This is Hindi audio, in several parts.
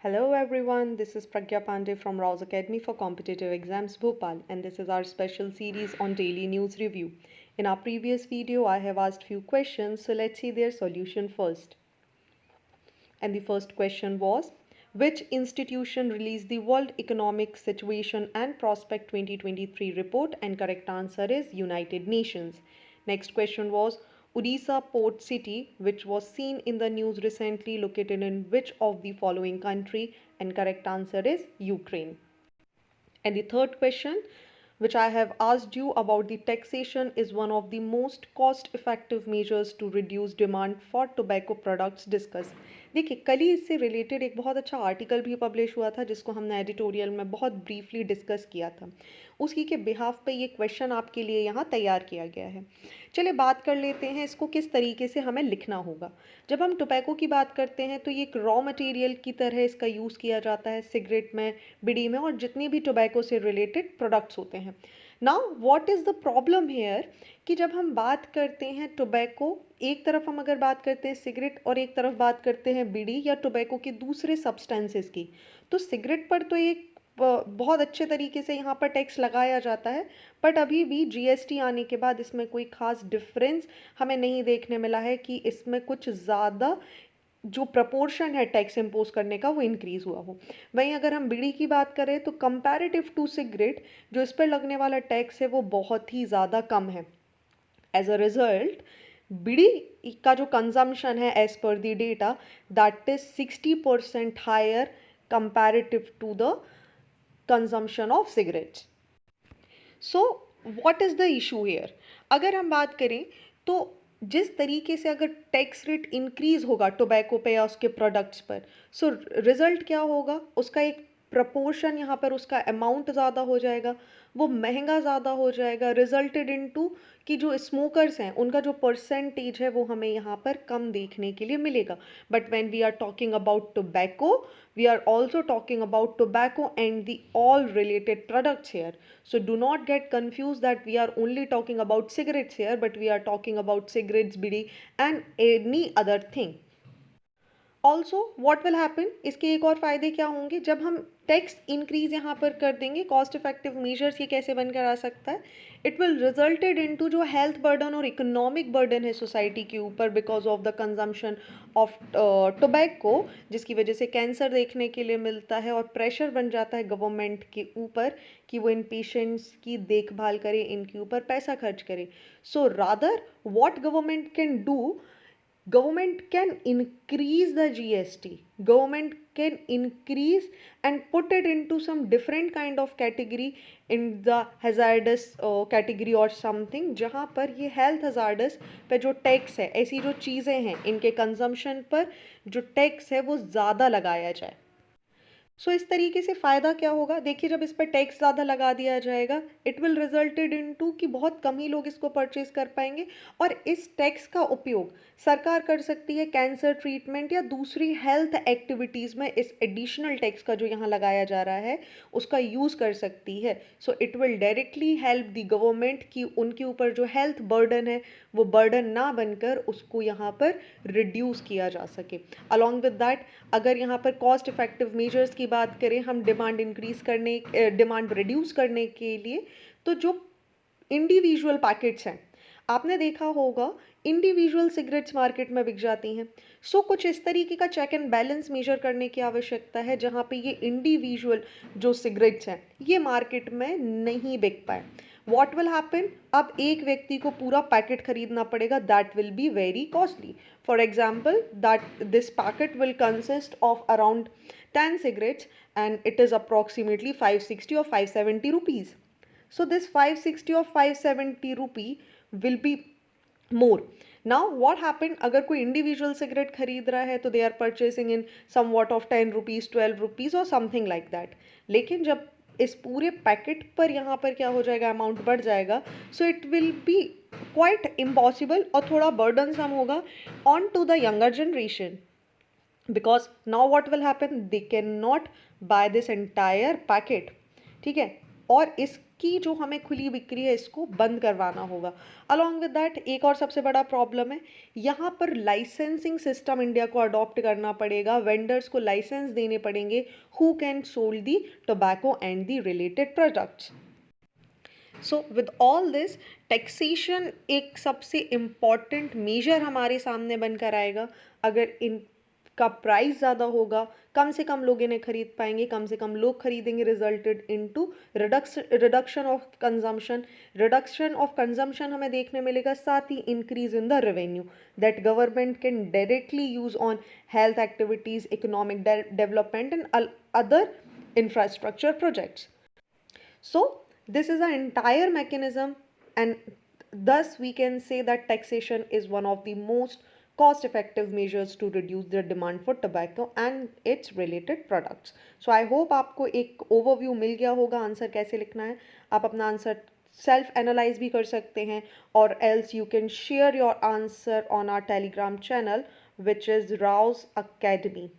Hello everyone, this is Pragya Pandey from Rouse Academy for Competitive Exams Bhopal, and this is our special series on daily news review. In our previous video, I have asked few questions, so let's see their solution first. And the first question was, which institution released the World Economic Situation and Prospect 2023 report? And correct answer is United Nations. Next question was, Odisha port city, which was seen in the news recently, located in which of the following country? And correct answer is Ukraine. And the third question, which I have asked you about the taxation, is one of the most cost effective measures to reduce demand for tobacco products discuss. देखिए कल ही इससे रिलेटेड एक बहुत अच्छा आर्टिकल भी पब्लिश हुआ था जिसको हमने एडिटोरियल में बहुत ब्रीफली डिस्कस किया था। उसी के बिहाफ पे ये क्वेश्चन आपके लिए यहाँ तैयार किया गया है। चलिए बात कर लेते हैं इसको किस तरीके से हमें लिखना होगा। जब हम टोबैको की बात करते हैं तो ये एक रॉ मटेरियल की तरह इसका यूज़ किया जाता है सिगरेट में, बीड़ी में और जितनी भी टोबैको से रिलेटेड प्रोडक्ट्स होते हैं। Now what is the problem here कि जब हम बात करते हैं टोबैको, एक तरफ हम अगर बात करते हैं सिगरेट और एक तरफ बात करते हैं बीड़ी या टोबैको के दूसरे सब्सटेंसेस की, तो सिगरेट पर तो एक बहुत अच्छे तरीके से यहाँ पर टैक्स लगाया जाता है, बट अभी भी जीएसटी आने के बाद इसमें कोई ख़ास डिफरेंस हमें नहीं देखने मिला है कि इसमें कुछ ज़्यादा जो प्रपोर्शन है टैक्स इम्पोज करने का वो इंक्रीज़ हुआ हो। वहीं अगर हम बीड़ी की बात करें तो कंपैरेटिव टू सिगरेट जो इस पर लगने वाला टैक्स है वो बहुत ही ज़्यादा कम है। एज अ रिजल्ट बीड़ी का जो कंजम्पशन है as per the data that is 60% higher comparative to the consumption of cigarettes. So what is the issue here? अगर हम बात करें तो जिस तरीके से अगर टैक्स रेट इंक्रीज होगा टोबैको पे या उसके प्रोडक्ट्स पर, सो रिजल्ट क्या होगा? उसका एक प्रपोर्शन यहाँ पर उसका अमाउंट ज़्यादा हो जाएगा, वो महंगा ज़्यादा हो जाएगा, रिजल्टेड इनटू कि जो स्मोकर्स हैं उनका जो परसेंटेज है वो हमें यहाँ पर कम देखने के लिए मिलेगा। But when we are talking about tobacco, we are also talking about tobacco and the all related products here. So do not get confused that we are only talking about cigarettes here, but we are talking about cigarettes, bidi and any other thing. Also what will happen, इसके एक और फ़ायदे क्या होंगे? जब हम टैक्स इंक्रीज यहाँ पर कर देंगे, कॉस्ट इफेक्टिव मेजर्स ये कैसे बनकर आ सकता है? इट विल रिजल्टेड इनटू जो हेल्थ बर्डन और इकोनॉमिक बर्डन है सोसाइटी के ऊपर because of the consumption of tobacco, जिसकी वजह से कैंसर देखने के लिए मिलता है और प्रेशर बन जाता है गवर्नमेंट के ऊपर कि वो इन पेशेंट्स की देखभाल करे, इनके ऊपर पैसा खर्च करे। So rather what government can do, government can increase the gst, government can increase and put it into some different kind of category in the hazardous category or something, जहाँ पर ये health hazardous पे जो टैक्स है, ऐसी जो चीज़ें हैं इनके कंजम्पशन पर जो टैक्स है वो ज़्यादा लगाया जाए। सो इस तरीके से फ़ायदा क्या होगा? देखिए जब इस पर टैक्स ज़्यादा लगा दिया जाएगा, it will resulted in to कि बहुत कम ही लोग इसको परचेज कर पाएंगे और इस टैक्स का उपयोग सरकार कर सकती है कैंसर ट्रीटमेंट या दूसरी हेल्थ एक्टिविटीज़ में। इस एडिशनल टैक्स का जो यहाँ लगाया जा रहा है उसका यूज़ कर सकती है। सो it will directly help the government कि उनके ऊपर जो हेल्थ बर्डन है वो बर्डन ना बनकर उसको यहाँ पर रिड्यूस किया जा सके। अलॉन्ग विद दैट अगर यहाँ पर कॉस्ट इफेक्टिव मेजर्स की बात करें हम डिमांड इंक्रीज करने, डिमांड रिड्यूस करने के लिए, तो जो इंडिविजुअल पैकेट्स हैं आपने देखा होगा इंडिविजुअल सिगरेट्स मार्केट में बिक जाती हैं। सो कुछ इस तरीके का चेक एंड बैलेंस मेजर करने की आवश्यकता है जहाँ पे ये इंडिविजुअल जो सिगरेट्स हैं ये मार्केट में नहीं बिक पाए। What will happen? अब एक व्यक्ति को पूरा पैकेट खरीदना पड़ेगा, that will be very costly. For example that this packet will consist of around 10 cigarettes and it is approximately 560 or 570 rupees. So this 560 or 570 rupee will be more. Now what happened, अगर कोई इंडिविजुअल सिगरेट खरीद रहा है तो they are purchasing in somewhat of 10 rupees 12 rupees और समथिंग लाइक दैट। लेकिन जब इस पूरे पैकेट पर यहाँ पर क्या हो जाएगा, अमाउंट बढ़ जाएगा, so it will be quite impossible और थोड़ा बर्डनसम होगा on to the younger generation because now what will happen, they cannot buy this entire packet, ठीक है। और इस इसकी जो हमें खुली बिक्री है इसको बंद करवाना होगा। अलॉन्ग विद दैट एक और सबसे बड़ा प्रॉब्लम है, यहाँ पर लाइसेंसिंग सिस्टम इंडिया को अडॉप्ट करना पड़ेगा, वेंडर्स को लाइसेंस देने पड़ेंगे who can sold the tobacco and the related products. So with all this taxation एक सबसे इम्पॉर्टेंट मेजर हमारे सामने बनकर आएगा। अगर इनका प्राइस ज़्यादा होगा, कम से कम लोग इन्हें खरीद पाएंगे, कम से कम लोग खरीदेंगे, resulted into reduction of consumption. Reduction of consumption हमें देखने मिलेगा, साथ ही increase in the revenue that government can directly use on health activities, economic development and other infrastructure projects. So this is an entire mechanism, and thus we can say that taxation is one of the most cost effective measures to reduce the demand for tobacco and its related products. So I hope आपको एक overview मिल गया होगा आंसर कैसे लिखना है। आप अपना आंसर सेल्फ एनालाइज भी कर सकते हैं, और else you can share your answer on our Telegram channel which is Rau's Academy.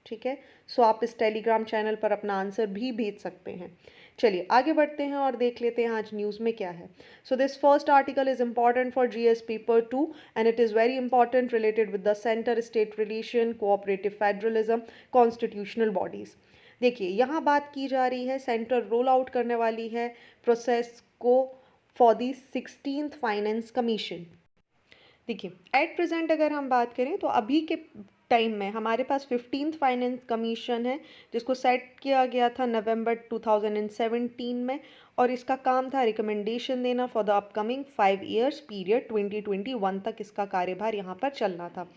ठीक है, सो आप इस टेलीग्राम चैनल पर अपना आंसर भी भेज सकते हैं। चलिए आगे बढ़ते हैं और देख लेते हैं आज न्यूज़ में क्या है। So this first article is important for GS paper 2 and it is very important related with the centre state relation, cooperative federalism, constitutional bodies. देखिए यहाँ बात की जा रही है, सेंटर रोल आउट करने वाली है प्रोसेस को for the 16th finance commission. देखिए एट प्रेजेंट अगर हम बात करें तो अभी के टाइम में हमारे पास 15th फाइनेंस कमीशन है, जिसको सेट किया गया था नवंबर 2017 में, और इसका काम था रिकमेंडेशन देना for the upcoming 5 years period 2021 तक इसका कार्यभार यहाँ पर चलना था।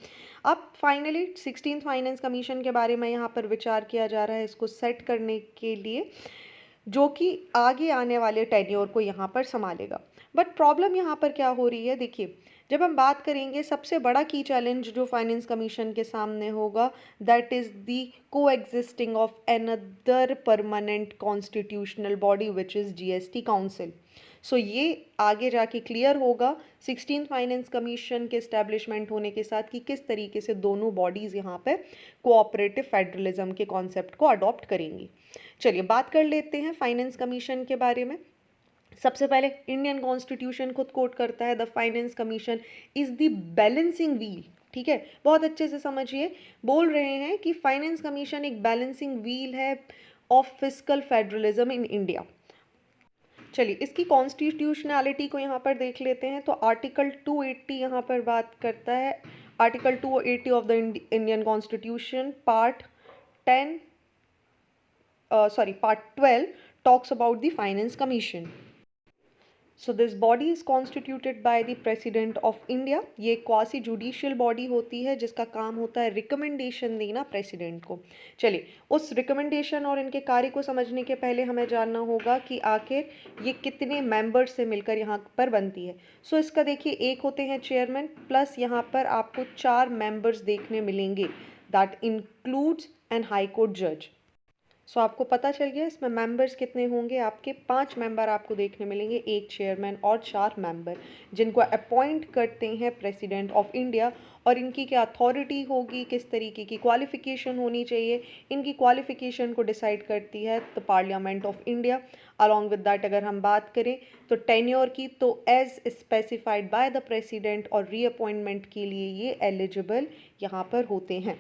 अब फाइनली 16th फाइनेंस कमीशन के बारे में यहाँ पर विचार किया जा रहा है इसको सेट करने के लिए, जो कि आगे आने वाले टेन्योर को यहाँ पर संभालेगा। बट प्रॉब्लम यहाँ पर क्या हो रही है, देखिए जब हम बात करेंगे सबसे बड़ा की चैलेंज जो फाइनेंस कमीशन के सामने होगा, that is the coexisting of another permanent constitutional body which is GST council. So ये आगे जाके क्लियर होगा 16th फाइनेंस कमीशन के इस्टेब्लिशमेंट होने के साथ कि किस तरीके से दोनों बॉडीज़ यहाँ पे कोऑपरेटिव फेडरलिज्म के कॉन्सेप्ट को अडॉप्ट करेंगी। चलिए बात कर लेते हैं फाइनेंस कमीशन के बारे में। सबसे पहले इंडियन कॉन्स्टिट्यूशन खुद कोट करता है, the finance commission is the balancing wheel. ठीक है, बहुत अच्छे से समझिए, बोल रहे हैं कि फाइनेंस कमीशन एक बैलेंसिंग व्हील है of fiscal federalism in India. चलिए इसकी कॉन्स्टिट्यूशनैलिटी को यहाँ पर देख लेते हैं। तो आर्टिकल 280 यहाँ पर बात करता है, article 280 of the Indian constitution part 12 talks about the finance commission. So this body is constituted by the president of India. ये क्वासी जुडिशियल बॉडी होती है जिसका काम होता है रिकमेंडेशन देना प्रेसिडेंट को। चलिए उस रिकमेंडेशन और इनके कार्य को समझने के पहले हमें जानना होगा कि आखिर ये कितने मेंबर्स से मिलकर यहाँ पर बनती है। सो इसका देखिए एक होते हैं चेयरमैन, प्लस यहाँ पर आपको 4 मेंबर्स देखने मिलेंगे, that includes an high court जज। सो आपको पता चल गया इसमें मेंबर्स कितने होंगे, आपके 5 मेंबर आपको देखने मिलेंगे, एक चेयरमैन और 4 मेंबर जिनको अपॉइंट करते हैं प्रेसिडेंट ऑफ इंडिया। और इनकी क्या अथॉरिटी होगी, किस तरीके की क्वालिफिकेशन होनी चाहिए, इनकी क्वालिफिकेशन को डिसाइड करती है the Parliament of India. Along with that अगर हम बात करें तो टेन्योर की, तो as specified by the president, और रीअपॉइंटमेंट के लिए ये एलिजिबल यहाँ पर होते हैं।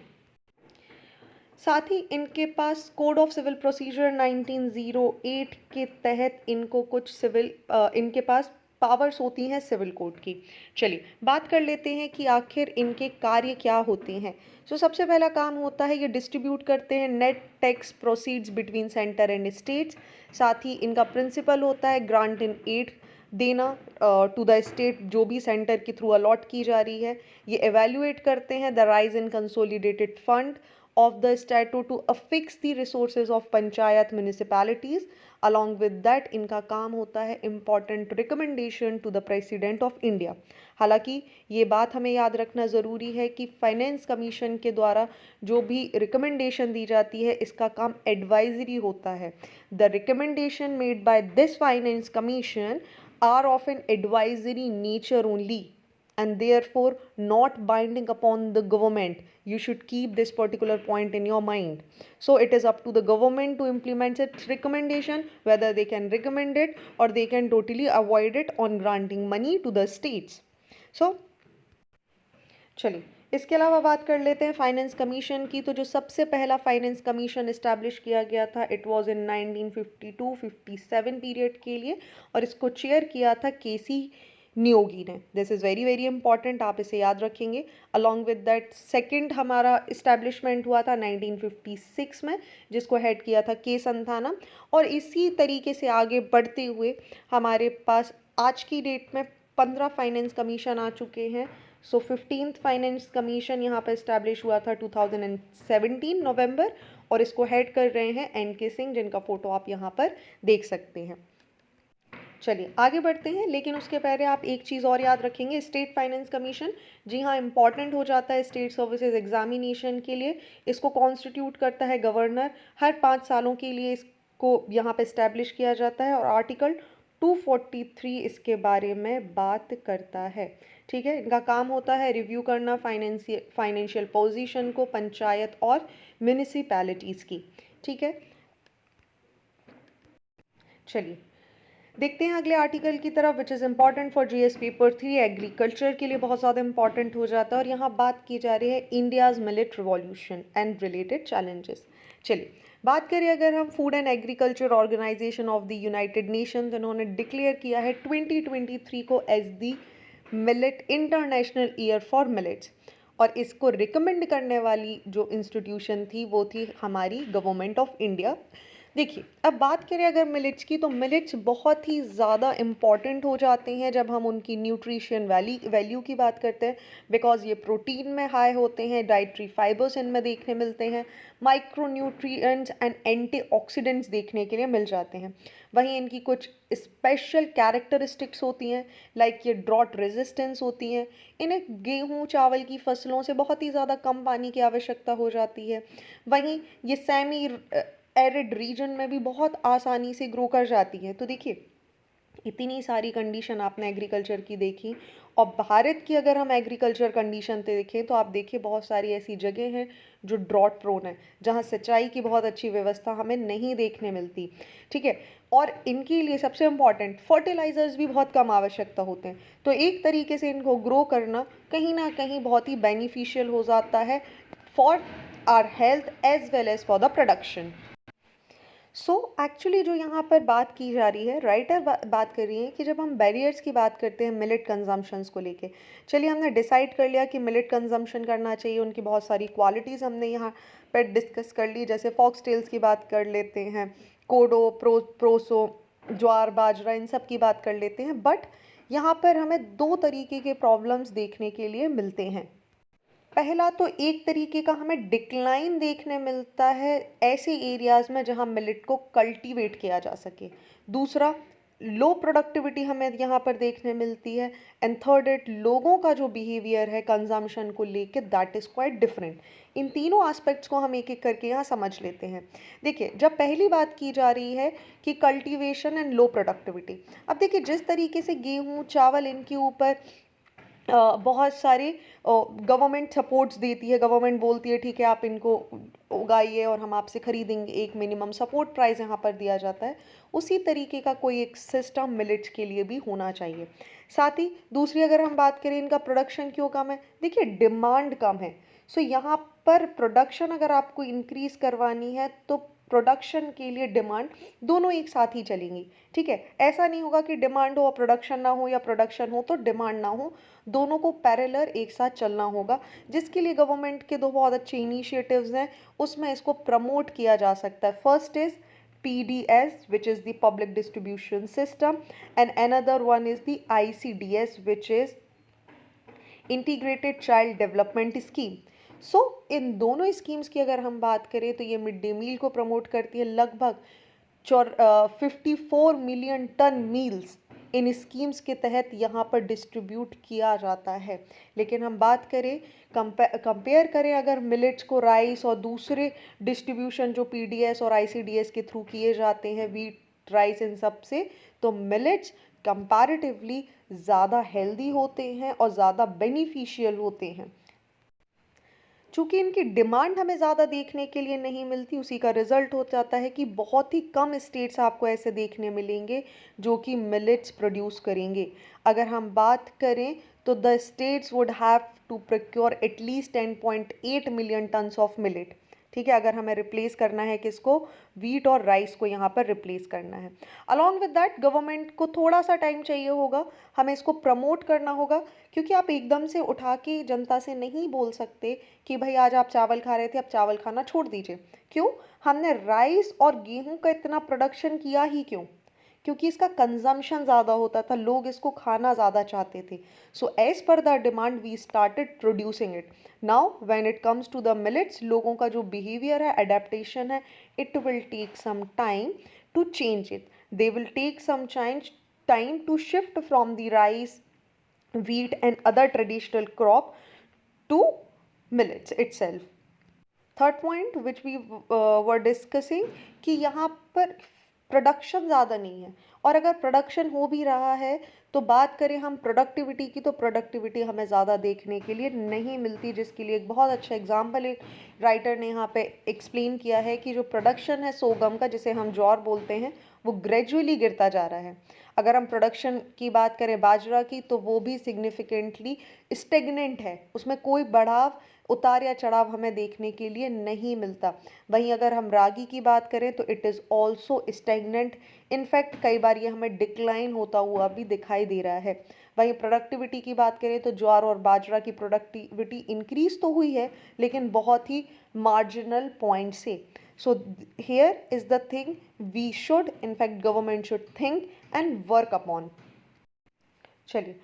साथ ही इनके पास कोड ऑफ सिविल प्रोसीजर 1908 के तहत इनको कुछ इनके पास पावर्स होती हैं सिविल कोड की। चलिए बात कर लेते हैं कि आखिर इनके कार्य क्या होते हैं। सो सबसे पहला काम होता है ये डिस्ट्रीब्यूट करते हैं net tax proceeds between centre and states. साथ ही इनका प्रिंसिपल होता है ग्रांट इन एड देना टू द स्टेट जो भी सेंटर के थ्रू अलॉट की जा रही है। ये एवेल्युएट करते हैं the rise in consolidated fund of the statute to affix the resources of panchayat municipalities. along with that इनका काम होता है important recommendation to the president of India। हालांकि ये बात हमें याद रखना ज़रूरी है कि फाइनेंस कमीशन के द्वारा जो भी रिकमेंडेशन दी जाती है इसका काम एडवाइजरी होता है। The recommendation made by this Finance Commission are of an advisory nature only and therefore not binding upon the government. You should keep this particular point in your mind. So it is up to the government to implement its recommendation, whether they can recommend it or they can totally avoid it on granting money to the states. So चलिए इसके अलावा बात कर लेते हैं फाइनेंस कमीशन की। तो जो सबसे पहला फाइनेंस कमीशन इस्टेब्लिश किया गया था, इट वाज इन 1952-57 पीरियड के लिए, और इसको चेयर किया था केसी नियोगी ने। This is very very important, आप इसे याद रखेंगे। अलॉन्ग विद दैट सेकंड हमारा इस्टेब्लिशमेंट हुआ था 1956 में, जिसको हेड किया था के संथानम। और इसी तरीके से आगे बढ़ते हुए हमारे पास आज की डेट में 15 फाइनेंस कमीशन आ चुके हैं। सो 15th फाइनेंस कमीशन यहाँ पर इस्टेब्लिश हुआ था 2017 नवंबर, और इसको हेड कर रहे हैं एन.के. सिंह, जिनका फोटो आप यहाँ पर देख सकते हैं। चलिए आगे बढ़ते हैं, लेकिन उसके पहले आप एक चीज़ और याद रखेंगे, स्टेट फाइनेंस कमीशन। जी हाँ, इंपॉर्टेंट हो जाता है स्टेट सर्विसेज एग्जामिनेशन के लिए। इसको कॉन्स्टिट्यूट करता है गवर्नर। हर 5 सालों के लिए इसको यहाँ पे इस्टेब्लिश किया जाता है, और आर्टिकल 243 इसके बारे में बात करता है। ठीक है, इनका काम होता है रिव्यू करना फाइनेंशियल पोजीशन को पंचायत और म्यूनिसिपैलिटीज़ की। ठीक है, चलिए देखते हैं अगले आर्टिकल की तरफ, which is important for GS paper 3। Agriculture के लिए बहुत ज़्यादा इंपॉर्टेंट हो जाता है, और यहाँ बात की जा रही है India's millet revolution and related challenges. चलिए बात करें अगर हम Food and Agriculture Organization of the United Nations, इन्होंने डिक्लेयर किया है 2023 को as the millet international year for millets, और इसको रिकमेंड करने वाली जो इंस्टीट्यूशन थी वो थी हमारी गवर्नमेंट ऑफ इंडिया। देखिए अब बात करें अगर मिलेट्स की, तो मिलेट्स बहुत ही ज़्यादा इम्पॉर्टेंट हो जाते हैं जब हम उनकी न्यूट्रिशन वैल्यू की बात करते हैं, बिकॉज ये प्रोटीन में हाई होते हैं, डाइट्री फाइबर्स इनमें देखने मिलते हैं, माइक्रो न्यूट्रिएंट्स एंड एंटीऑक्सीडेंट्स देखने के लिए मिल जाते हैं। वहीं इनकी कुछ स्पेशल कैरेक्टरिस्टिक्स होती हैं, लाइक ये ड्रॉट रेजिस्टेंस होती हैं। इन्हें गेहूँ चावल की फसलों से बहुत ही ज़्यादा कम पानी की आवश्यकता हो जाती है। वहीं ये सेमी एरिड रीजन में भी बहुत आसानी से ग्रो कर जाती है। तो देखिए इतनी सारी कंडीशन आपने एग्रीकल्चर की देखी, और भारत की अगर हम एग्रीकल्चर कंडीशन देखें तो आप देखिए बहुत सारी ऐसी जगह हैं जो ड्रॉट प्रोन है, जहाँ सिंचाई की बहुत अच्छी व्यवस्था हमें नहीं देखने मिलती। ठीक है, और इनके लिए सबसे इम्पॉर्टेंट फर्टिलाइजर्स भी बहुत कम आवश्यकता होते हैं। तो एक तरीके से इनको ग्रो करना कहीं ना कहीं बहुत ही बेनिफिशियल हो जाता है for our health as well as for the production. So actually जो यहाँ पर बात की जा रही है, राइटर बात कर रही है कि जब हम बैरियर्स की बात करते हैं मिलेट कंजम्पशंस को लेके, चलिए हमने डिसाइड कर लिया कि मिलेट कंजम्पशन करना चाहिए। उनकी बहुत सारी क्वालिटीज़ हमने यहाँ पर डिस्कस कर ली, जैसे फॉक्सटेल्स की बात कर लेते हैं, कोडो प्रोसो ज्वार बाजरा, इन सब की बात कर लेते हैं। बट यहाँ पर हमें 2 तरीके के प्रॉब्लम्स देखने के लिए मिलते हैं। पहला तो एक तरीके का हमें डिक्लाइन देखने मिलता है ऐसे एरियाज़ में जहां मिलेट को कल्टीवेट किया जा सके। दूसरा, लो प्रोडक्टिविटी हमें यहाँ पर देखने मिलती है। एंड थर्ड इट, लोगों का जो बिहेवियर है कंजम्पशन को लेके, दैट इज़ क्वाइट डिफरेंट। इन तीनों एस्पेक्ट्स को हम एक एक करके यहाँ समझ लेते हैं। देखिए जब पहली बात की जा रही है कि कल्टीवेशन एंड लो प्रोडक्टिविटी, अब देखिए जिस तरीके से गेहूँ चावल इनके ऊपर बहुत सारे गवर्नमेंट सपोर्ट्स देती है, गवर्नमेंट बोलती है ठीक है आप इनको उगाइए और हम आपसे खरीदेंगे, एक मिनिमम सपोर्ट प्राइस यहाँ पर दिया जाता है। उसी तरीके का कोई एक सिस्टम मिलेट्स के लिए भी होना चाहिए। साथ ही दूसरी अगर हम बात करें इनका प्रोडक्शन क्यों कम है, देखिए डिमांड कम है। सो यहाँ पर प्रोडक्शन अगर आपको इंक्रीज करवानी है तो प्रोडक्शन के लिए डिमांड दोनों एक साथ ही चलेंगी। ठीक है, ऐसा नहीं होगा कि डिमांड हो और प्रोडक्शन ना हो, या प्रोडक्शन हो तो डिमांड ना हो, दोनों को पैरेलल एक साथ चलना होगा। जिसके लिए गवर्नमेंट के 2 बहुत अच्छे इनिशिएटिव्स हैं, उसमें इसको प्रमोट किया जा सकता है। First is PDS, which is the public distribution system, and another one is the ICDS, which is Integrated Child Development Scheme. सो इन दोनों स्कीम्स की अगर हम बात करें तो ये मिड डे मील को प्रमोट करती है। लगभग 54 million ton meals in schemes के तहत यहाँ पर डिस्ट्रीब्यूट किया जाता है। लेकिन हम बात करें कंपेयर करें अगर मिलेट्स को राइस और दूसरे डिस्ट्रीब्यूशन जो PDS और ICDS के थ्रू किए जाते हैं, वीट राइस इन सब से, तो मिलेट्स कंपैरेटिवली ज़्यादा हेल्दी होते हैं और ज़्यादा बेनिफिशियल होते हैं। चूँकि इनकी डिमांड हमें ज़्यादा देखने के लिए नहीं मिलती, उसी का रिजल्ट हो जाता है कि बहुत ही कम स्टेट्स आपको ऐसे देखने मिलेंगे जो कि मिलेट्स प्रोड्यूस करेंगे। अगर हम बात करें तो the states would have to procure at least 10.8 million tons of millet. ठीक है, अगर हमें रिप्लेस करना है किसको, वीट और राइस को यहाँ पर रिप्लेस करना है। अलॉन्ग विद दैट गवर्नमेंट को थोड़ा सा टाइम चाहिए होगा, हमें इसको प्रमोट करना होगा, क्योंकि आप एकदम से उठा के जनता से नहीं बोल सकते कि भाई आज आप चावल खा रहे थे अब चावल खाना छोड़ दीजिए। क्यों? हमने राइस और गेहूं का इतना प्रोडक्शन किया ही क्यों? क्योंकि इसका कंजम्पशन ज़्यादा होता था, लोग इसको खाना ज़्यादा चाहते थे। So as per the demand we started producing it. Now when it comes to the millets, लोगों का जो बिहेवियर है, अडेप्टेशन है, it will take some time to change it. They will take some time to shift from the rice, wheat and other traditional crop to millets itself. Third point which we were discussing कि यहाँ पर प्रोडक्शन ज़्यादा नहीं है, और अगर प्रोडक्शन हो भी रहा है तो बात करें हम प्रोडक्टिविटी की, तो प्रोडक्टिविटी हमें ज़्यादा देखने के लिए नहीं मिलती, जिसके लिए एक बहुत अच्छा एग्जाम्पल एक राइटर ने यहाँ पे एक्सप्लेन किया है कि जो प्रोडक्शन है सोगम का, जिसे हम ज्वार बोलते हैं, वो ग्रेजुअली गिरता जा रहा है। अगर हम प्रोडक्शन की बात करें बाजरा की, तो वो भी सिग्निफिकेंटली स्टेगनेंट है, उसमें कोई बढ़ाव, उतार या चढ़ाव हमें देखने के लिए नहीं मिलता। वहीं अगर हम रागी की बात करें तो it is also stagnant, in fact कई बार ये हमें डिक्लाइन होता हुआ भी दिखाई दे रहा है। वहीं प्रोडक्टिविटी की बात करें तो ज्वार और बाजरा की प्रोडक्टिविटी इंक्रीज तो हुई है, लेकिन बहुत ही मार्जिनल पॉइंट से। So here is the thing we should, in fact government should think and work upon. चलिए,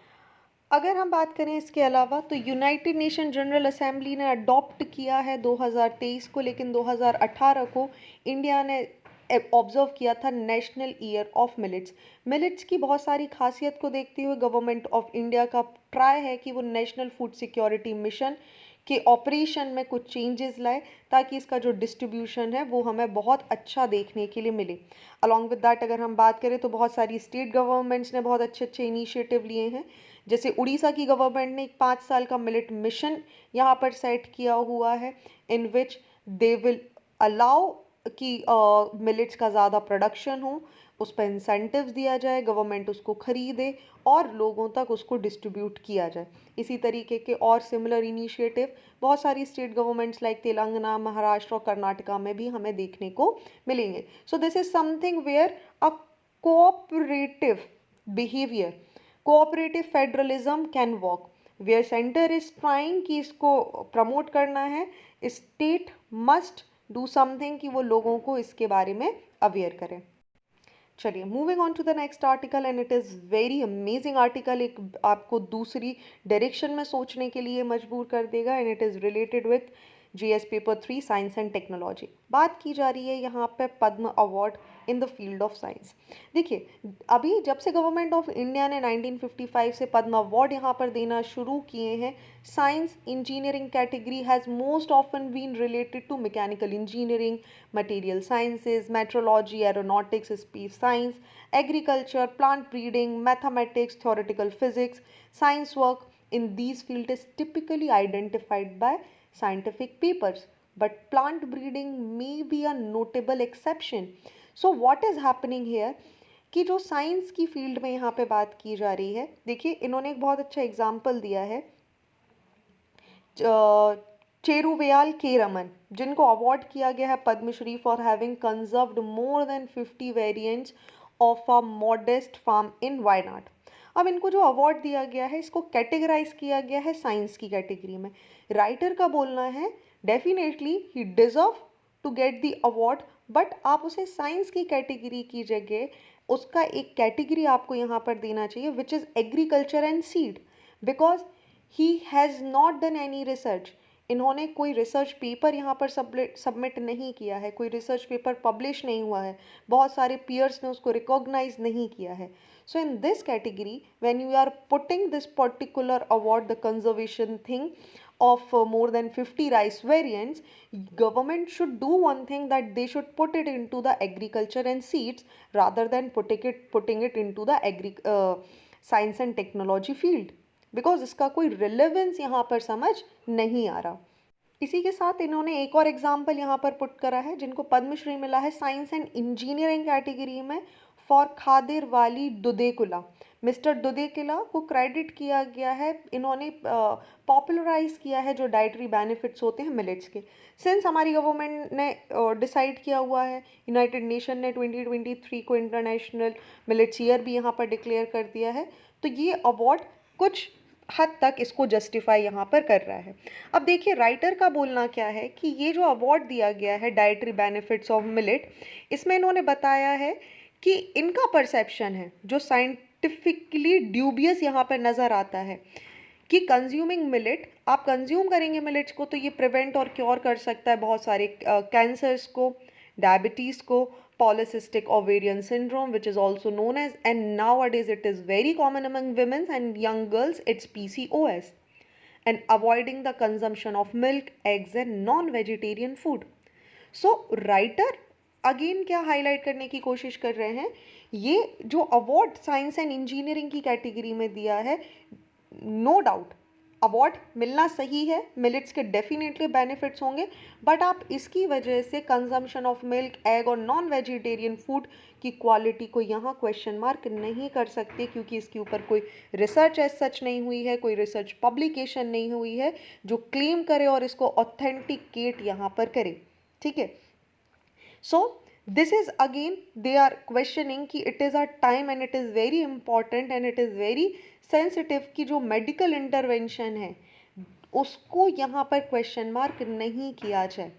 अगर हम बात करें इसके अलावा तो यूनाइटेड नेशन जनरल असेंबली ने अडॉप्ट किया है 2023 को, लेकिन 2018 को इंडिया ने ऑब्जर्व किया था national year of millets. Millets की बहुत सारी खासियत को देखते हुए गवर्नमेंट ऑफ इंडिया का ट्राई है कि वो नेशनल फूड सिक्योरिटी मिशन के ऑपरेशन में कुछ चेंजेस लाए, ताकि इसका जो डिस्ट्रीब्यूशन है वो हमें बहुत अच्छा देखने के लिए मिले। अलॉन्ग विद दैट अगर हम बात करें तो बहुत सारी स्टेट गवर्नमेंट्स ने बहुत अच्छे अच्छे इनिशिएटिव लिए हैं। जैसे उड़ीसा की गवर्नमेंट ने एक 5 साल का मिलेट मिशन यहाँ पर सेट किया हुआ है, इन विच दे विल अलाउ कि मिलेट्स का ज़्यादा प्रोडक्शन हो, उस पर इंसेंटिव्स दिया जाए, गवर्नमेंट उसको खरीदे और लोगों तक उसको डिस्ट्रीब्यूट किया जाए। इसी तरीके के और सिमिलर इनिशिएटिव बहुत सारी state governments like Telangana, Maharashtra और कर्नाटका में भी हमें देखने को मिलेंगे। So this is something where a cooperative behaviour, cooperative federalism can work, where centre is trying कि इसको प्रमोट करना है, स्टेट मस्ट डू समथिंग कि वो लोगों को इसके बारे में अवेयर करें। चलिए, moving on to the next article, and it is very amazing article, एक आपको दूसरी डायरेक्शन में सोचने के लिए मजबूर कर देगा, and it is related with GS paper 3 science and technology. बात की जा रही है यहाँ पे Padma award in the field of science. देखिए, अभी जब से गवर्नमेंट ऑफ इंडिया ने 1955 से पद्म अवार्ड यहाँ पर देना शुरू किए हैं, science engineering category has most often been related to mechanical engineering, material sciences, metrology, aeronautics, space science, agriculture, plant breeding, mathematics, theoretical physics. Science work in these fields is typically identified by scientific papers, but plant breeding may be a notable exception. So what is happening here कि जो साइंस की फील्ड में यहाँ पे बात की जा रही है, देखिए इन्होंने एक बहुत अच्छा एग्जाम्पल दिया है, चेरुवेयाल के रमन, जिनको अवार्ड किया गया है Padma Shri for having conserved more than 50 variants of a modest farm in Wayanad. अब इनको जो अवार्ड दिया गया है, इसको कैटेगराइज किया गया है साइंस की कैटेगरी में। राइटर का बोलना है डेफिनेटली ही deserve to get the award, but आप उसे साइंस की कैटेगरी की जगह उसका एक कैटेगरी आपको यहाँ पर देना चाहिए, which is agriculture and seed, because he has not done any research. इन्होंने कोई रिसर्च पेपर यहाँ पर सबमिट नहीं किया है, कोई रिसर्च पेपर पब्लिश नहीं हुआ है, बहुत सारे पीयर्स ने उसको रिकॉग्नाइज नहीं किया है। So in this category when you are putting this particular award, the conservation thing, of more than 50 rice variants, government should do one thing, that they should put it into the agriculture and seeds rather than putting it into the science and technology field, because इसका कोई relevance यहाँ पर समझ नहीं आ रहा। इसी के साथ इन्होंने एक और एग्जाम्पल यहाँ पर पुट करा है, जिनको पद्मश्री मिला है साइंस एंड इंजीनियरिंग कैटेगरी में, फॉर खादिर वाली दुदेकुला। मिस्टर दुदेकुला को क्रेडिट किया गया है, इन्होंने पॉपुलराइज किया है जो डाइटरी बेनिफिट्स होते हैं मिलेट्स के। सिंस हमारी गवर्नमेंट ने डिसाइड किया हुआ है, यूनाइटेड नेशन ने 2023 को इंटरनेशनल मिलेट्स ईयर भी यहाँ पर डिक्लेयर कर दिया है, तो ये अवार्ड कुछ हद तक इसको जस्टिफाई यहाँ पर कर रहा है। अब देखिए राइटर का बोलना क्या है कि ये जो अवार्ड दिया गया है डाइटरी बेनिफिट्स ऑफ मिलेट, इसमें इन्होंने बताया है कि इनका परसेप्शन है जो साइंटिफिकली ड्यूबियस यहाँ पर नज़र आता है, कि कंज्यूमिंग मिलेट, आप कंज्यूम करेंगे मिलेट्स को तो ये प्रिवेंट और क्योर कर सकता है बहुत सारे कैंसर्स को, डायबिटीज़ को, polycystic ovarian syndrome, which is also known as, and nowadays it is very common among women and young girls, it's PCOS, and avoiding the consumption of milk, eggs and non-vegetarian food. So writer again क्या हाईलाइट करने की कोशिश कर रहे हैं, ये जो अवार्ड साइंस एंड इंजीनियरिंग की कैटेगरी में दिया है, नो डाउट अवार्ड मिलना सही है, मिलेट्स के डेफिनेटली बेनिफिट्स होंगे, बट आप इसकी वजह से कंजम्पशन ऑफ मिल्क, एग और नॉन वेजिटेरियन फूड की क्वालिटी को यहाँ क्वेश्चन मार्क नहीं कर सकते, क्योंकि इसके ऊपर कोई रिसर्च एज सच नहीं हुई है, कोई रिसर्च पब्लिकेशन नहीं हुई है जो क्लेम करे और इसको ऑथेंटिकेट यहाँ पर करे। ठीक है, सो this is again they are questioning कि it is our time and it is very important and it is very sensitive कि जो medical intervention है उसको यहाँ पर क्वेश्चन मार्क नहीं किया जाए।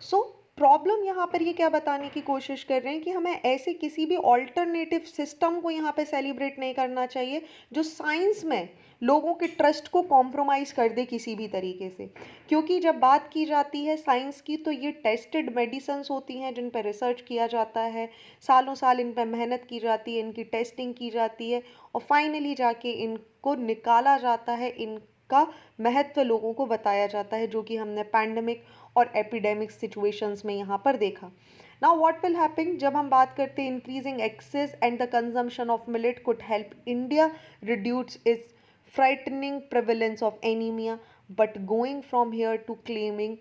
सो प्रॉब्लम यहाँ पर ये क्या बताने की कोशिश कर रहे हैं कि हमें ऐसे किसी भी ऑल्टरनेटिव सिस्टम को यहाँ पे सेलिब्रेट नहीं करना चाहिए जो साइंस में लोगों के ट्रस्ट को कॉम्प्रोमाइज़ कर दे किसी भी तरीके से, क्योंकि जब बात की जाती है साइंस की तो ये टेस्टेड मेडिसिन्स होती हैं जिन पर रिसर्च किया जाता है, सालों साल इन पर मेहनत की जाती है, इनकी टेस्टिंग की जाती है और फाइनली जाके इनको निकाला जाता है, इनका महत्व लोगों को बताया जाता है, जो कि हमने पैंडमिक और एपिडेमिक सिचुएशंस में यहाँ पर देखा। नाउ व्हाट विल हैपन, जब हम बात करते हैं increasing access and the consumption of millet could help India reduce its frightening prevalence of anemia, but going from here to claiming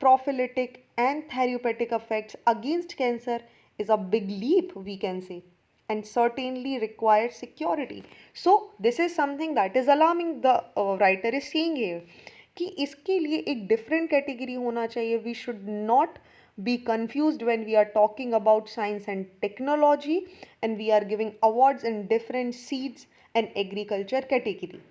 prophylactic and therapeutic effects against cancer is a big leap, we can say, and certainly requires security. So this is something that is alarming, the writer is saying here कि इसके लिए एक different category होना चाहिए. We should not be confused when we are talking about science and technology and we are giving awards in different seeds and agriculture category.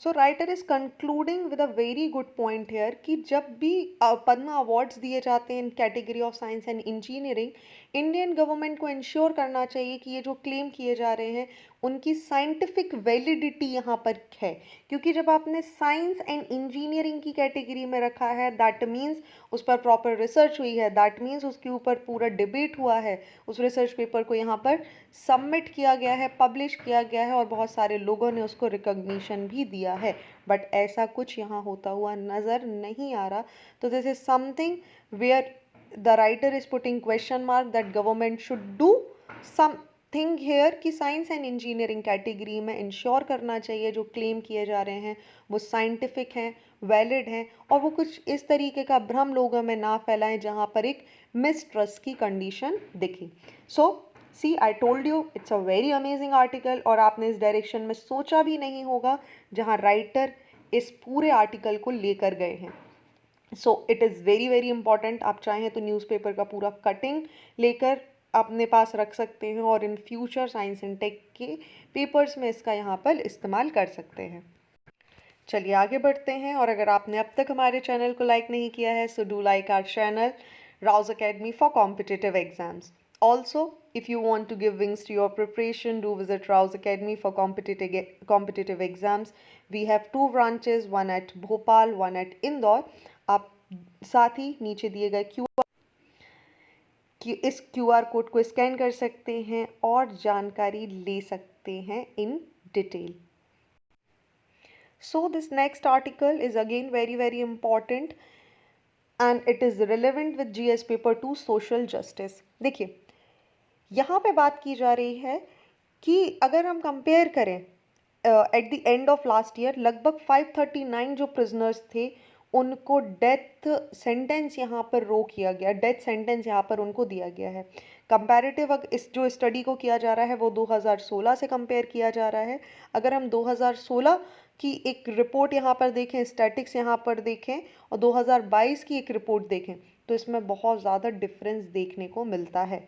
So writer is concluding with a very good point here कि जब भी पद्मा अवार्ड्स दिए जाते हैं in category of science and engineering, Indian government को इंश्योर करना चाहिए कि ये जो क्लेम किए जा रहे हैं उनकी साइंटिफिक वैलिडिटी यहाँ पर है, क्योंकि जब आपने साइंस एंड इंजीनियरिंग की कैटेगरी में रखा है दैट मीन्स उस पर प्रॉपर रिसर्च हुई है, दैट मीन्स उसके ऊपर पूरा डिबेट हुआ है, उस रिसर्च पेपर को यहाँ पर सबमिट किया गया है, पब्लिश किया गया है और बहुत सारे लोगों ने उसको रिकॉग्निशन भी दिया है, बट ऐसा कुछ यहाँ होता हुआ नज़र नहीं आ रहा। तो this is something where the writer is putting question mark that government should do something here कि साइंस एंड इंजीनियरिंग कैटेगरी में इंश्योर करना चाहिए जो क्लेम किए जा रहे हैं वो साइंटिफिक हैं, वैलिड हैं और वो कुछ इस तरीके का भ्रम लोगों में ना फैलाएं जहाँ पर एक मिसट्रस्ट की कंडीशन दिखे। So see I told you it's a very amazing article और आपने इस डायरेक्शन में सोचा भी नहीं होगा जहाँ राइटर इस पूरे आर्टिकल को लेकर गए हैं। So it is very very important, आप चाहें तो न्यूज़पेपर का पूरा कटिंग लेकर अपने पास रख सकते हैं और in future science and tech के पेपर्स में इसका यहाँ पर इस्तेमाल कर सकते हैं। चलिए आगे बढ़ते हैं, और अगर आपने अब तक हमारे चैनल को लाइक नहीं किया है so do like our channel Rau's Academy for competitive exams. Also, if you want to give wings to your preparation, do visit Rouse Academy for competitive exams. We have 2 branches, one at Bhopal, one at Indore. आप साथ ही नीचे दिए गए इस QR कोड को स्कैन कर सकते हैं और जानकारी ले सकते हैं in detail. So this next article is again very important and it is relevant with GS paper 2 social justice. देखिए यहाँ पे बात की जा रही है कि अगर हम कंपेयर करें at the end of last year लगभग 539 जो प्रिजनर्स थे उनको डेथ सेंटेंस यहाँ पर रो किया गया, डेथ सेंटेंस यहाँ पर उनको दिया गया है। कंपैरेटिव इस जो स्टडी को किया जा रहा है वो 2016 से कंपेयर किया जा रहा है। अगर हम 2016 की एक रिपोर्ट यहाँ पर देखें, स्टैटिक्स यहाँ पर देखें और 2022 की एक रिपोर्ट देखें तो इसमें बहुत ज़्यादा डिफरेंस देखने को मिलता है।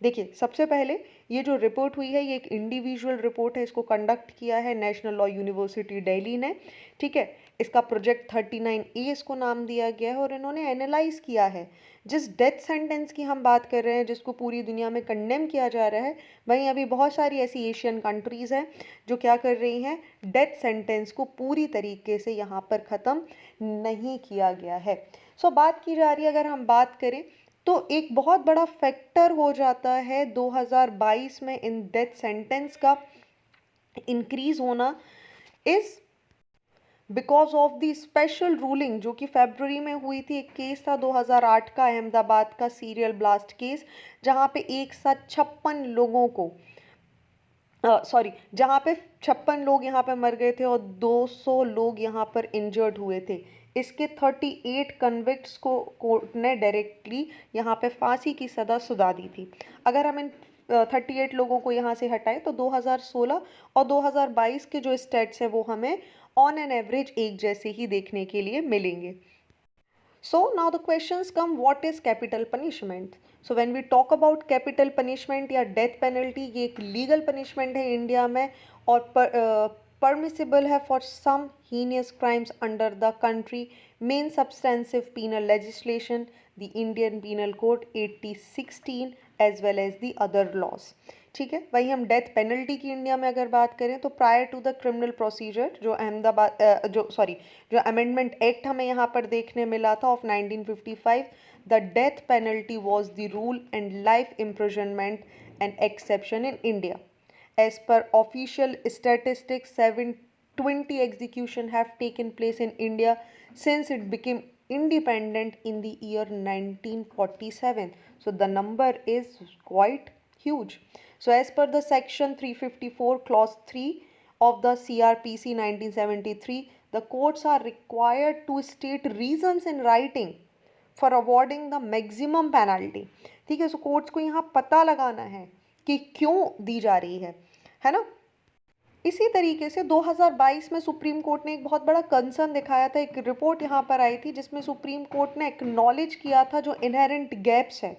देखिए सबसे पहले ये जो रिपोर्ट हुई है ये एक इंडिविजुअल रिपोर्ट है, इसको कंडक्ट किया है नेशनल लॉ यूनिवर्सिटी दिल्ली ने, ठीक है। इसका प्रोजेक्ट 39A इसको नाम दिया गया है और इन्होंने एनालाइज किया है जिस डेथ सेंटेंस की हम बात कर रहे हैं जिसको पूरी दुनिया में कंडेम किया जा रहा है, वहीं अभी बहुत सारी ऐसी एशियन कंट्रीज़ हैं जो क्या कर रही हैं, डेथ सेंटेंस को पूरी तरीके से यहाँ पर ख़त्म नहीं किया गया है। सो बात की जा रही है, अगर हम बात करें तो एक बहुत बड़ा फैक्टर हो जाता है 2022 में इन डेथ सेंटेंस का इंक्रीज होना इस because of the special ruling जो कि फरवरी में हुई थी। एक केस था 2008 का अहमदाबाद का सीरियल ब्लास्ट केस जहां पे एक साथ 56 लोगों को जहाँ पे 56 लोग यहाँ पे मर गए थे और 200 लोग यहाँ पर इंजर्ड हुए थे। इसके 38 कन्विक्ट्स को कोर्ट ने डायरेक्टली यहाँ पे फांसी की सज़ा सुना दी थी। अगर हम इन 38 लोगों को यहाँ से हटाएं तो 2016 और 2022 के जो स्टेट्स हैं वो हमें ऑन एन एवरेज एक जैसे ही देखने के लिए मिलेंगे। So now the questions come, what is capital punishment? So when we talk about capital punishment या death penalty, ये एक legal punishment है इंडिया में और permissible है for some heinous crimes under the country main substantive penal legislation, the Indian Penal Code 8016 as well as the other laws, ठीक है। वही हम डेथ पेनल्टी की इंडिया में अगर बात करें तो prior to the criminal procedure जो अमेंडमेंट एक्ट हमें यहाँ पर देखने मिला था of 1955, the death penalty was the rule and life imprisonment an exception in India. As per official statistics 720 execution have taken place in India since it became independent in the year 1947. So the number is quite huge. So as per the section 354 clause 3 of the CRPC 1973, the courts are required to state reasons in writing for awarding the maximum penalty, ठीक है। सो कोर्ट्स को यहाँ पता लगाना है कि क्यों दी जा रही है ना। इसी तरीके से 2022 में सुप्रीम कोर्ट ने एक बहुत बड़ा कंसर्न दिखाया था। एक रिपोर्ट यहाँ पर आई थी जिसमें सुप्रीम कोर्ट ने एक्नॉलेज किया था जो इनहेरेंट गैप्स है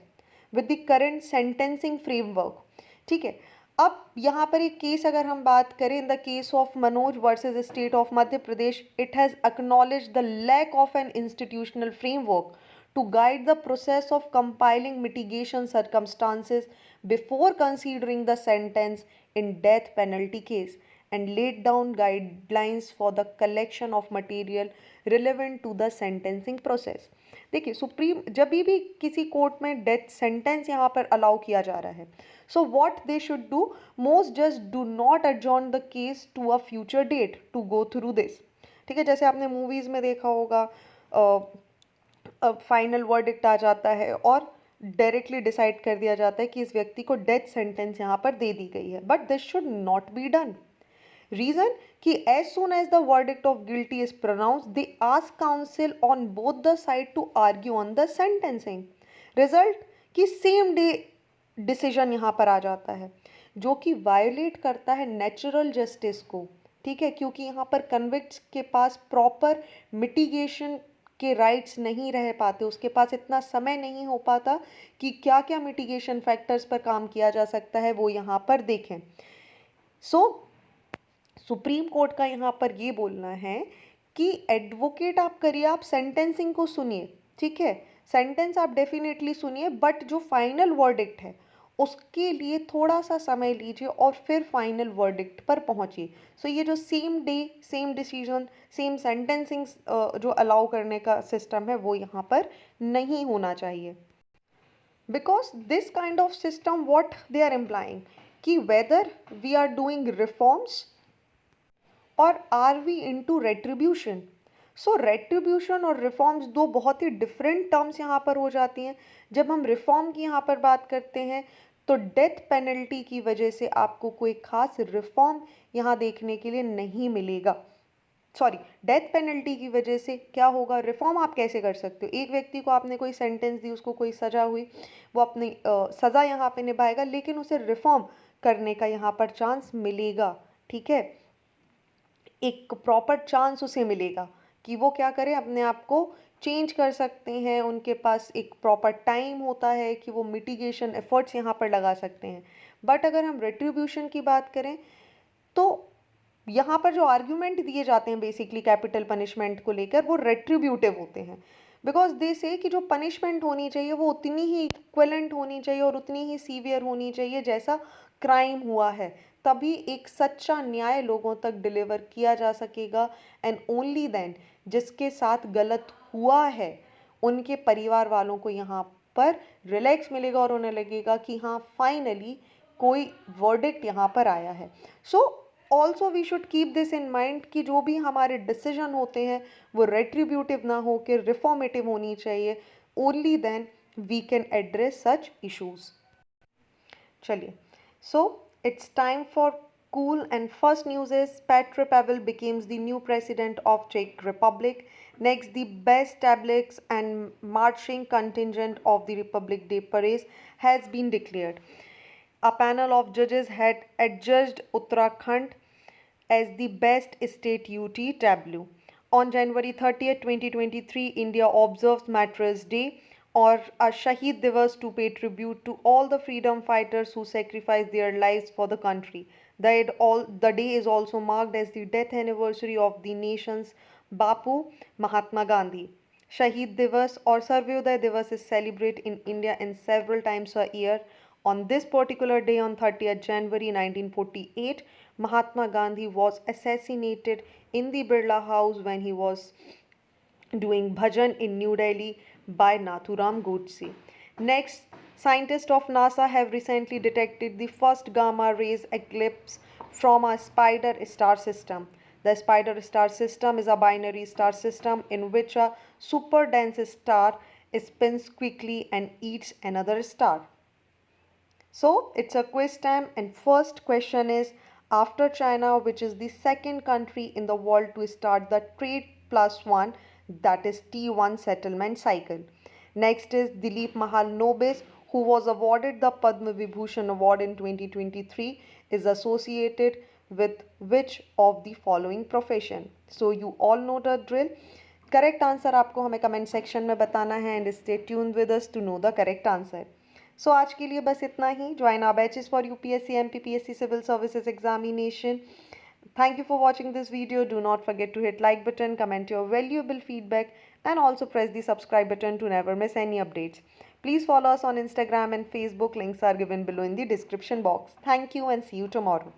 with the current sentencing framework, ठीक है। अब यहाँ पर एक केस अगर हम बात करें, in the case of Manoj versus state of Madhya Pradesh, it has acknowledge the lack of an institutional framework to guide the process of compiling mitigation circumstances before considering the sentence in death penalty case and laid down guidelines for the collection of material relevant to the sentencing process। देखिए सुप्रीम जब भी किसी कोर्ट में डेथ सेंटेंस यहाँ पर अलाउ किया जा रहा है, so what they should do, most जज do not adjourn the case to a future date to go through this, ठीक है। जैसे आपने मूवीज़ में देखा होगा फाइनल वर्डिक्ट आ जाता है और डायरेक्टली डिसाइड कर दिया जाता है कि इस व्यक्ति को डेथ सेंटेंस यहाँ पर दे दी गई है, but this should not be done. Reason कि as soon as the verdict of guilty is pronounced they ask counsel on both the side to argue on the sentencing. Result कि सेम डे डिसीजन यहाँ पर आ जाता है जो कि वायोलेट करता है नेचुरल जस्टिस को, ठीक है, क्योंकि यहाँ पर कन्विक्ट्स के पास प्रॉपर मिटिगेशन के राइट्स नहीं रह पाते, उसके पास इतना समय नहीं हो पाता कि क्या क्या मिटिगेशन फैक्टर्स पर काम किया जा सकता है वो यहाँ पर देखें। सुप्रीम कोर्ट का यहाँ पर ये बोलना है कि एडवोकेट आप करिए, आप सेंटेंसिंग को सुनिए, ठीक है, सेंटेंस आप डेफिनेटली सुनिए, बट जो फाइनल वर्डिक्ट है उसके लिए थोड़ा सा समय लीजिए और फिर फाइनल वर्डिक्ट पर पहुंचिए। सो ये जो same day same decision same sentencing जो अलाउ करने का सिस्टम है वो यहाँ पर नहीं होना चाहिए, because this kind of system what they are implying कि whether we are doing reforms और are we into retribution? So retribution और रिफॉर्म्स दो बहुत ही डिफरेंट टर्म्स यहाँ पर हो जाती हैं। जब हम रिफॉर्म की यहाँ पर बात करते हैं तो डेथ पेनल्टी की वजह से आपको कोई खास रिफॉर्म यहाँ देखने के लिए नहीं मिलेगा। सॉरी, डेथ पेनल्टी की वजह से क्या होगा, रिफॉर्म आप कैसे कर सकते हो? एक व्यक्ति को आपने कोई सेंटेंस दी, उसको कोई सजा हुई, वो अपनी सज़ा यहाँ पे निभाएगा, लेकिन उसे रिफॉर्म करने का यहाँ पर चांस मिलेगा। ठीक है, एक प्रॉपर चांस उसे मिलेगा कि वो क्या करे, अपने आप को चेंज कर सकते हैं। उनके पास एक प्रॉपर टाइम होता है कि वो मिटिगेशन एफर्ट्स यहाँ पर लगा सकते हैं। बट अगर हम रेट्रीब्यूशन की बात करें तो यहाँ पर जो आर्ग्यूमेंट दिए जाते हैं बेसिकली कैपिटल पनिशमेंट को लेकर, वो रेट्रीब्यूटिव होते हैं। बिकॉज दे से कि जो पनिशमेंट होनी चाहिए वो उतनी ही इक्वलेंट होनी चाहिए और उतनी ही सीवियर होनी चाहिए जैसा क्राइम हुआ है, तभी एक सच्चा न्याय लोगों तक डिलीवर किया जा सकेगा। एंड ओनली देन जिसके साथ गलत हुआ है उनके परिवार वालों को यहाँ पर रिलैक्स मिलेगा और उन्हें लगेगा कि हाँ फाइनली कोई वर्डिक्ट यहाँ पर आया है। So also we should keep this in mind कि जो भी हमारे डिसीजन होते हैं वो रेट्रीब्यूटिव ना हो के रिफॉर्मेटिव होनी चाहिए। Only then we can address such issues. चलिए, so it's time for cool, and first news is Petr Pavel becomes the new president of Czech Republic. Next, the best tablets and marching contingent of the Republic Day parade has been declared. A panel of judges had adjudged Uttarakhand as the best state UT tableau. On January 30th, 2023, India observes Martyrs' Day or a Shahid Divas to pay tribute to all the freedom fighters who sacrificed their lives for the country. The day is also marked as the death anniversary of the nation's Bapu Mahatma Gandhi. Shahid Divas or Sarvyodaya Divas is celebrated in India in several times a year. On this particular day, on 30th January 1948, Mahatma Gandhi was assassinated in the Birla House when he was doing bhajan in New Delhi by Nathuram Godse. Next, scientists of NASA have recently detected the first gamma rays eclipse from a spider star system. The spider star system is a binary star system in which a super dense star spins quickly and eats another star. So it's a quiz time, and first question is, after China, which is the second country in the world to start the trade plus one, that is T1 settlement cycle. Next is Dilip Mahalnobis, who was awarded the Padma Vibhushan Award in 2023, is associated with which of the following profession? So you all know the drill. Correct answer आपको हमें कमेंट सेक्शन में बताना है, and stay tuned with us to know the correct answer. So आज के लिए बस इतना ही। Join our batches for UPSC MPPSC civil services examination. Thank you for watching this video. Do not forget to hit like button, comment your valuable feedback, and also press the subscribe button to never miss any updates. Please follow us on Instagram and Facebook. Links are given below in the description box. Thank you and see you tomorrow.